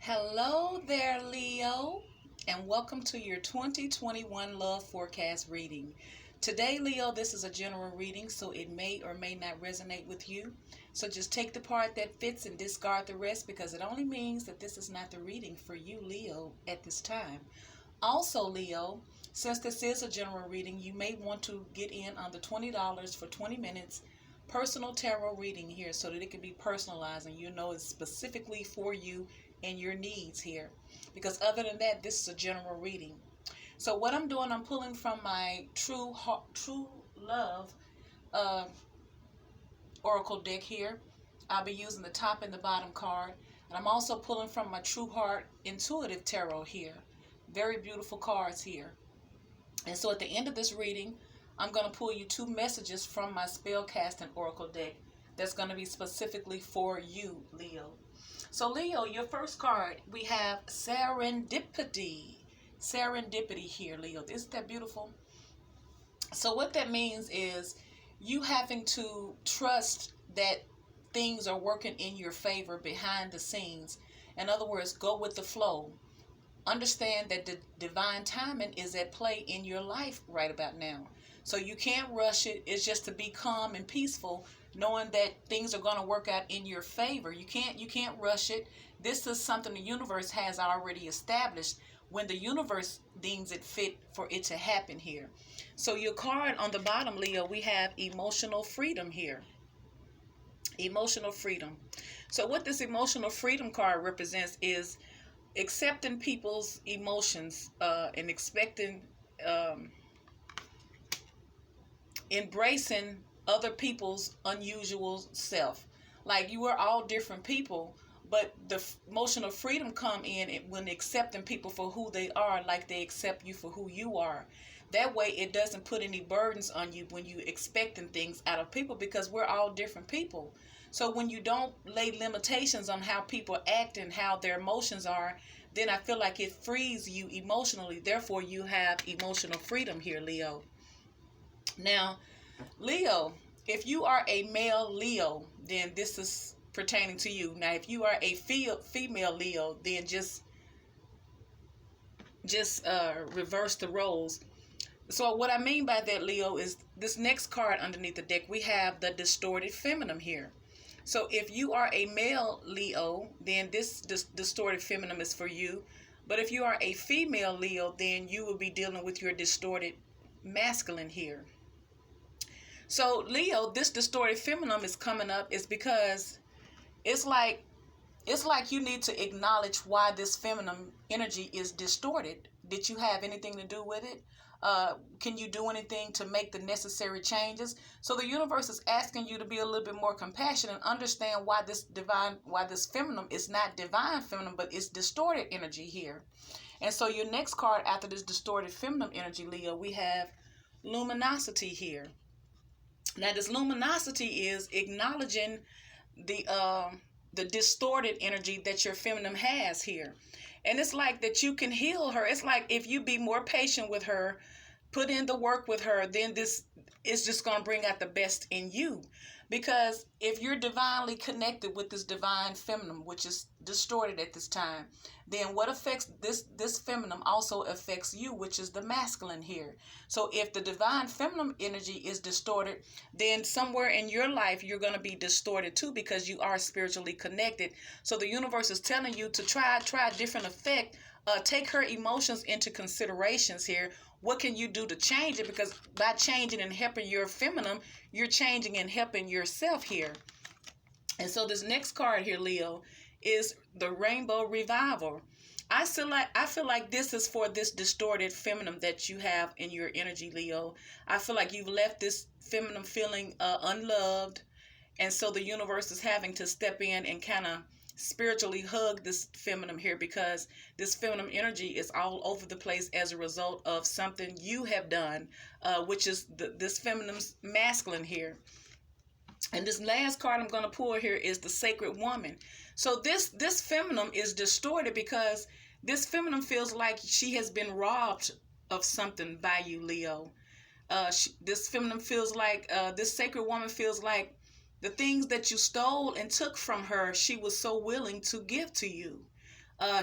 Hello there, Leo, and welcome to your 2021 Love Forecast reading. Today, Leo, this is a general reading, so it may or may not resonate with you. So just take the part that fits and discard the rest because it only means that this is not the reading for you, Leo, at this time. Also, Leo, since this is a general reading, you may want to get in on the $20 for 20 minutes personal tarot reading here so that it can be personalized and you know it's specifically for you and your needs here. Because other than that, this is a general reading. So what I'm doing, I'm pulling from my True Love uh, Oracle deck here. I'll be using the top and the bottom card. And I'm also pulling from my True Heart Intuitive Tarot here. Very beautiful cards here. And so at the end of this reading, I'm going to pull you two messages from my Spellcasting Oracle deck that's going to be specifically for you, Leo. So Leo, your first card, we have Serendipity. Serendipity here, Leo. Isn't that beautiful? So what that means is you having to trust that things are working in your favor behind the scenes. In other words, go with the flow. Understand that the divine timing is at play in your life right about now. So you can't rush it. It's just to be calm and peaceful, knowing that things are going to work out in your favor. You can't rush it. This is something the universe has already established when the universe deems it fit for it to happen here. So your card on the bottom, Leo, we have emotional freedom here. Emotional freedom. So what this emotional freedom card represents is accepting people's emotions and expecting embracing other people's unusual self. Like you are all different people, but the emotional freedom come in when accepting people for who they are, like they accept you for who you are. That way it doesn't put any burdens on you when you expecting things out of people, because we're all different people. So when you don't lay limitations on how people act and how their emotions are, then I feel like it frees you emotionally. Therefore, you have emotional freedom here, Leo. Now, Leo, if you are a male Leo, then this is pertaining to you. Now, if you are a female Leo, then just reverse the roles. So what I mean by that, Leo, is this next card underneath the deck, we have the distorted feminine here. So if you are a male Leo, then this distorted feminine is for you. But if you are a female Leo, then you will be dealing with your distorted masculine here. So Leo, this distorted feminine is coming up is because it's like you need to acknowledge why this feminine energy is distorted. Did you have anything to do with it? Can you do anything to make the necessary changes? So the universe is asking you to be a little bit more compassionate and understand why this feminine is not divine feminine, but it's distorted energy here. And so your next card after this distorted feminine energy, Leo, we have luminosity here. Now this luminosity is acknowledging the distorted energy that your feminine has here. And it's like that you can heal her. It's like if you be more patient with her, put in the work with her, then this is just going to bring out the best in you. Because if you're divinely connected with this divine feminine, which is distorted at this time, then what affects this feminine also affects you, which is the masculine here. So if the divine feminine energy is distorted, then somewhere in your life you're going to be distorted too, because you are spiritually connected. So the universe is telling you to try a different effect. Take her emotions into considerations here. What can you do to change it? Because by changing and helping your feminine, you're changing and helping yourself here. And so this next card here, Leo, is the Rainbow Revival. I feel like this is for this distorted feminine that you have in your energy, Leo. I feel like you've left this feminine feeling unloved. And so the universe is having to step in and kind of spiritually hug this feminine here, because this feminine energy is all over the place as a result of something you have done, which is this feminine's masculine here. And this last card I'm going to pull here is the Sacred Woman. So this feminine is distorted because this feminine feels like she has been robbed of something by you, Leo. This feminine feels like, this sacred woman feels like the things that you stole and took from her, she was so willing to give to you.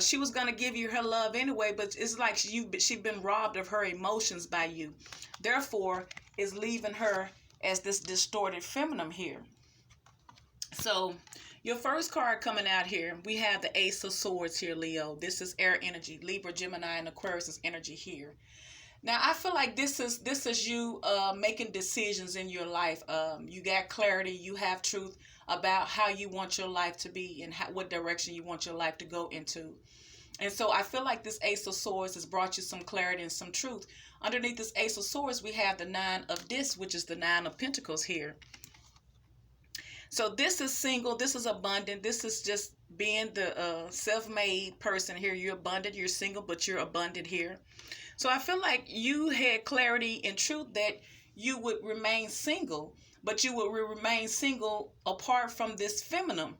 She was gonna give you her love anyway, but it's like she's been robbed of her emotions by you. Therefore, is leaving her as this distorted feminine here. So, your first card coming out here, we have the Ace of Swords here, Leo. This is air energy, Libra, Gemini, and Aquarius is energy here. Now, I feel like this is you making decisions in your life. You got clarity, you have truth about how you want your life to be and what direction you want your life to go into. And so I feel like this Ace of Swords has brought you some clarity and some truth. Underneath this Ace of Swords, we have the Nine of Discs, which is the Nine of Pentacles here. So this is single, this is abundant, this is just being the self-made person here. You're abundant, you're single, but you're abundant here. So I feel like you had clarity and truth that you would remain single, but you would remain single apart from this feminine.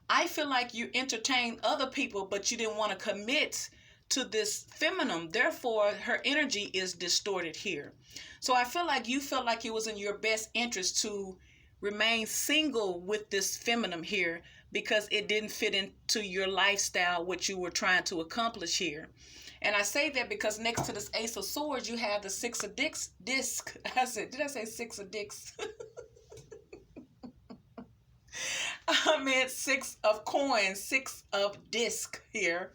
I feel like you entertained other people, but you didn't want to commit to this feminine. Therefore, her energy is distorted here. So I feel like you felt like it was in your best interest to remain single with this feminine here because it didn't fit into your lifestyle, what you were trying to accomplish here. And I say that because next to this Ace of Swords, you have the Six of Disc. I said, did I say Six of Dicks? I meant Six of Coins, Six of Disc here.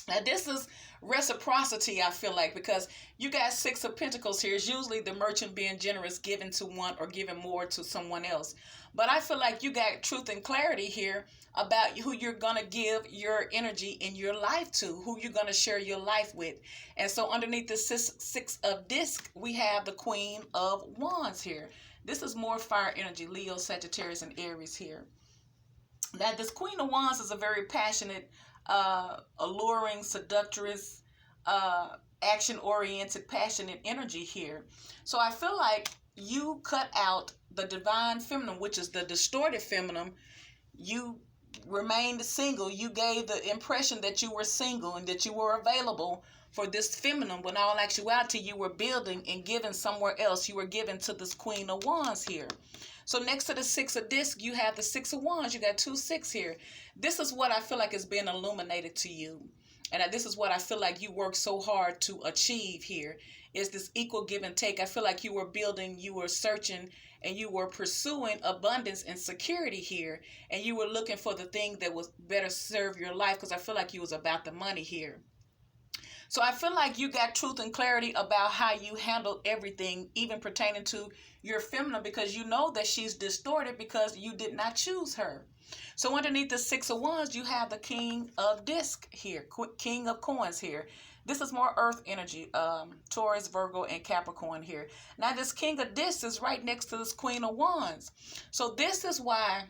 Now, this is reciprocity, I feel like, because you got Six of Pentacles here. It's usually the merchant being generous, giving to one or giving more to someone else. But I feel like you got truth and clarity here about who you're going to give your energy in your life to, who you're going to share your life with. And so underneath the Six of Disc, we have the Queen of Wands here. This is more fire energy, Leo, Sagittarius, and Aries here. Now, this Queen of Wands is a very passionate, alluring, seductress, action-oriented, passionate energy here. So I feel like you cut out the divine feminine, which is the distorted feminine. You remained single. You gave the impression that you were single and that you were available for this feminine, when all actuality you were building and giving somewhere else. You were given to this Queen of Wands here. So next to the Six of Discs, you have the Six of Wands. You got 2 6 here. This is what I feel like is being illuminated to you. And this is what I feel like you worked so hard to achieve here, is this equal give and take. I feel like you were building, you were searching, and you were pursuing abundance and security here. And you were looking for the thing that was better serve your life, because I feel like you was about the money here. So I feel like you got truth and clarity about how you handled everything, even pertaining to your feminine, because you know that she's distorted because you did not choose her. So underneath the Six of Wands, you have the King of Disc here, King of Coins here. This is more earth energy, Taurus, Virgo, and Capricorn here. Now this King of Disc is right next to this Queen of Wands. So this is why,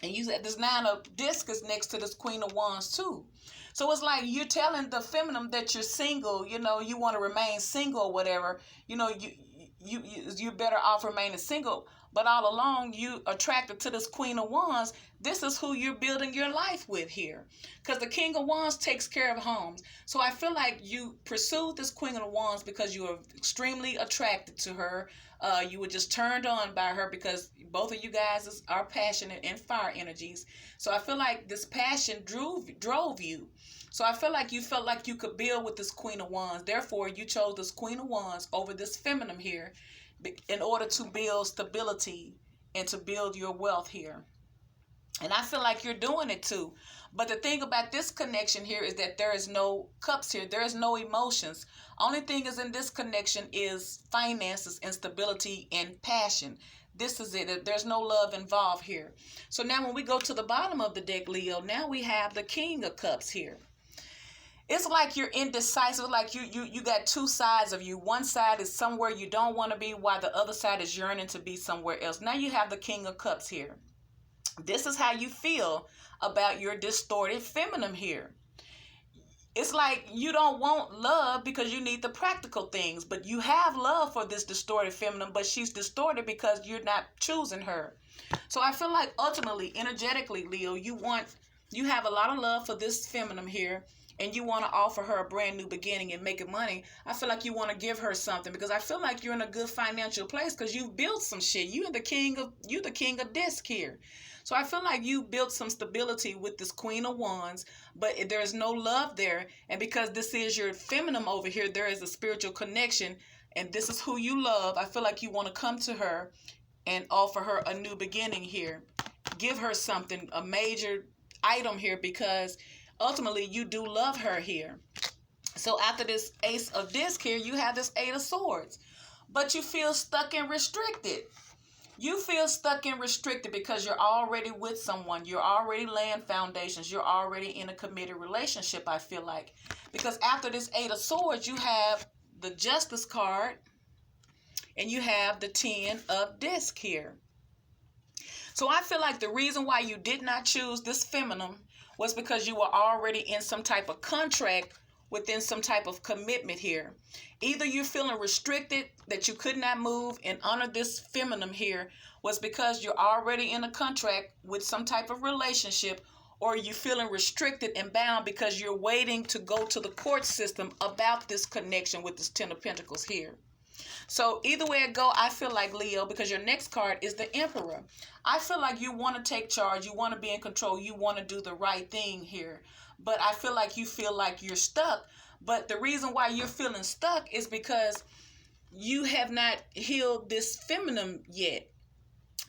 and you said this Nine of Disc is next to this Queen of Wands too. So it's like you're telling the feminine that you're single, you know, you want to remain single or whatever, you know, you're better off remaining single. But all along, you attracted to this Queen of Wands. This is who you're building your life with here. Because the King of Wands takes care of homes. So I feel like you pursued this Queen of Wands because you were extremely attracted to her. You were just turned on by her because both of you guys are passionate and fire energies. So I feel like this passion drove you. So I feel like you felt like you could build with this Queen of Wands. Therefore, you chose this Queen of Wands over this feminine here, in order to build stability and to build your wealth here. And I feel like you're doing it too. But the thing about this connection here is that there is no cups here. There is no emotions. Only thing is in this connection is finances and stability and passion. This is it. There's no love involved here. So now when we go to the bottom of the deck, Leo, now we have the King of Cups here. It's like you're indecisive, like you got two sides of you. One side is somewhere you don't want to be, while the other side is yearning to be somewhere else. Now you have the King of Cups here. This is how you feel about your distorted feminine here. It's like you don't want love because you need the practical things, but you have love for this distorted feminine, but she's distorted because you're not choosing her. So I feel like ultimately, energetically, Leo, you have a lot of love for this feminine here. and you want to offer her a brand new beginning and making money, I feel like you want to give her something, because I feel like you're in a good financial place because you've built some shit. You the king of disc here. So I feel like you built some stability with this Queen of Wands, but there's no love there. And because this is your feminine over here, there is a spiritual connection, and this is who you love. I feel like you want to come to her and offer her a new beginning here. Give her something, a major item here, because ultimately you do love her here. So after this Ace of Disc here, you have this Eight of Swords, but you feel stuck and restricted. You feel stuck and restricted because you're already with someone. You're already laying foundations. You're already in a committed relationship, I feel like. Because after this Eight of Swords, you have the Justice card and you have the Ten of Disc here. So I feel like the reason why you did not choose this feminine was because you were already in some type of contract, within some type of commitment here. Either you're feeling restricted that you could not move and honor this feminine here was because you're already in a contract with some type of relationship, or you're feeling restricted and bound because you're waiting to go to the court system about this connection with this Ten of Pentacles here. So either way it go, I feel like, Leo, because your next card is the Emperor, I feel like you want to take charge, you want to be in control, you want to do the right thing here. But I feel like you feel like you're stuck. But the reason why you're feeling stuck is because you have not healed this feminine yet.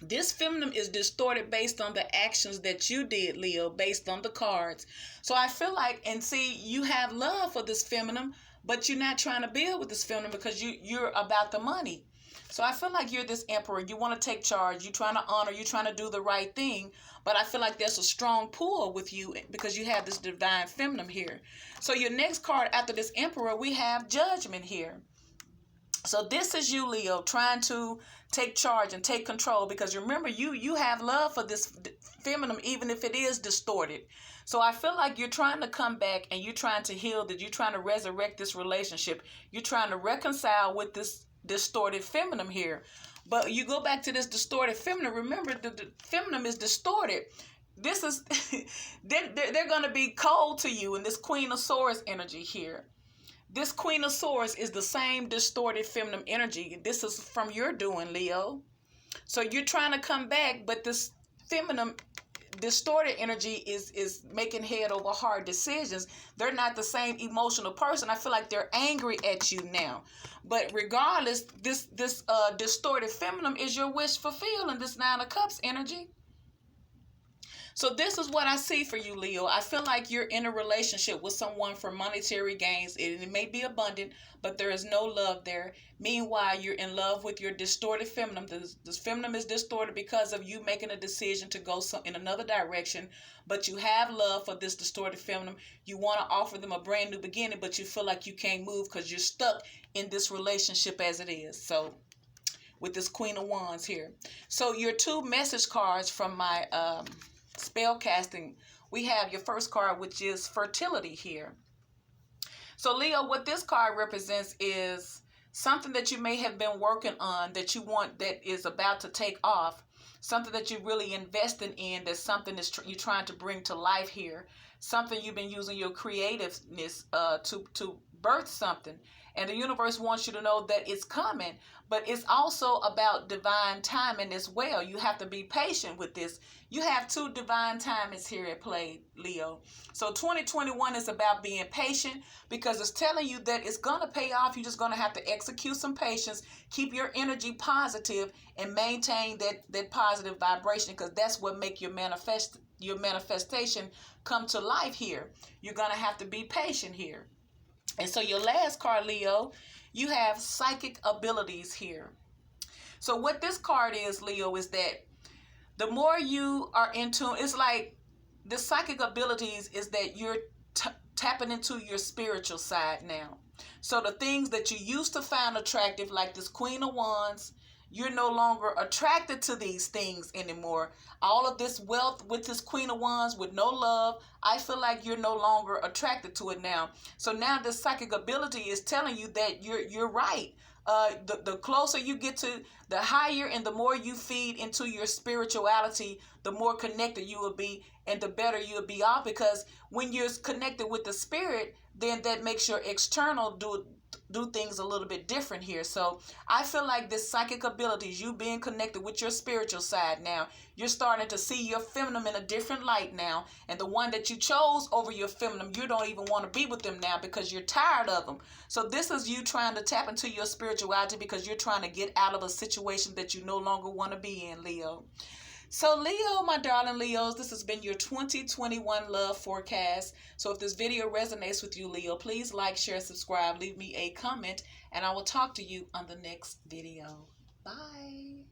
This feminine is distorted based on the actions that you did, Leo, based on the cards. So I feel like, and see, you have love for this feminine, but you're not trying to build with this feminine because you're about the money. So I feel like you're this Emperor. You want to take charge. You're trying to honor. You're trying to do the right thing. But I feel like there's a strong pull with you because you have this divine feminine here. So your next card after this Emperor, we have Judgment here. So this is you, Leo, trying to take charge and take control, because remember, you have love for this feminine, even if it is distorted. So I feel like you're trying to come back and you're trying to heal that. You're trying to resurrect this relationship. You're trying to reconcile with this distorted feminine here. But you go back to this distorted feminine. Remember, the feminine is distorted. This is they're going to be cold to you in this Queen of Swords energy here. This Queen of Swords is the same distorted feminine energy. This is from your doing, Leo. So you're trying to come back, but this feminine distorted energy is making head over heart decisions. They're not the same emotional person. I feel like they're angry at you now. But regardless, this distorted feminine is your wish fulfilled in this Nine of Cups energy. So this is what I see for you, Leo. I feel like you're in a relationship with someone for monetary gains. It may be abundant, but there is no love there. Meanwhile, you're in love with your distorted feminine. This feminine is distorted because of you making a decision to go in another direction, but you have love for this distorted feminine. You want to offer them a brand new beginning, but you feel like you can't move because you're stuck in this relationship as it is. So with this Queen of Wands here. So your two message cards from my spell casting, we have your first card, which is fertility here. So Leo, what this card represents is something that you may have been working on that you want, that is about to take off, something that you're really investing in, that's something that you're trying to bring to life here, something you've been using your creativeness to birth something. And the universe wants you to know that it's coming, but it's also about divine timing as well. You have to be patient with this. You have two divine timings here at play, Leo. So 2021 is about being patient, because it's telling you that it's going to pay off. You're just going to have to execute some patience, keep your energy positive, and maintain that positive vibration, because that's what make your manifestation come to life here. You're going to have to be patient here. And so your last card, Leo, you have psychic abilities here. So what this card is, Leo, is that the more you are into, it's like the psychic abilities is that you're tapping into your spiritual side now. So the things that you used to find attractive, like this Queen of Wands, you're no longer attracted to these things anymore. All of this wealth with this Queen of Wands, with no love, I feel like you're no longer attracted to it now. So now this psychic ability is telling you that you're right. The closer you get to, the higher and the more you feed into your spirituality, the more connected you will be, and the better you'll be off, because when you're connected with the spirit, then that makes your external do things a little bit different here. So I feel like this psychic abilities, you being connected with your spiritual side now, you're starting to see your feminine in a different light now. And the one that you chose over your feminine, you don't even want to be with them now because you're tired of them. So this is you trying to tap into your spirituality because you're trying to get out of a situation that you no longer want to be in, Leo. So Leo, my darling Leos, this has been your 2021 love forecast. So if this video resonates with you, Leo, please like, share, subscribe, leave me a comment, and I will talk to you on the next video. Bye.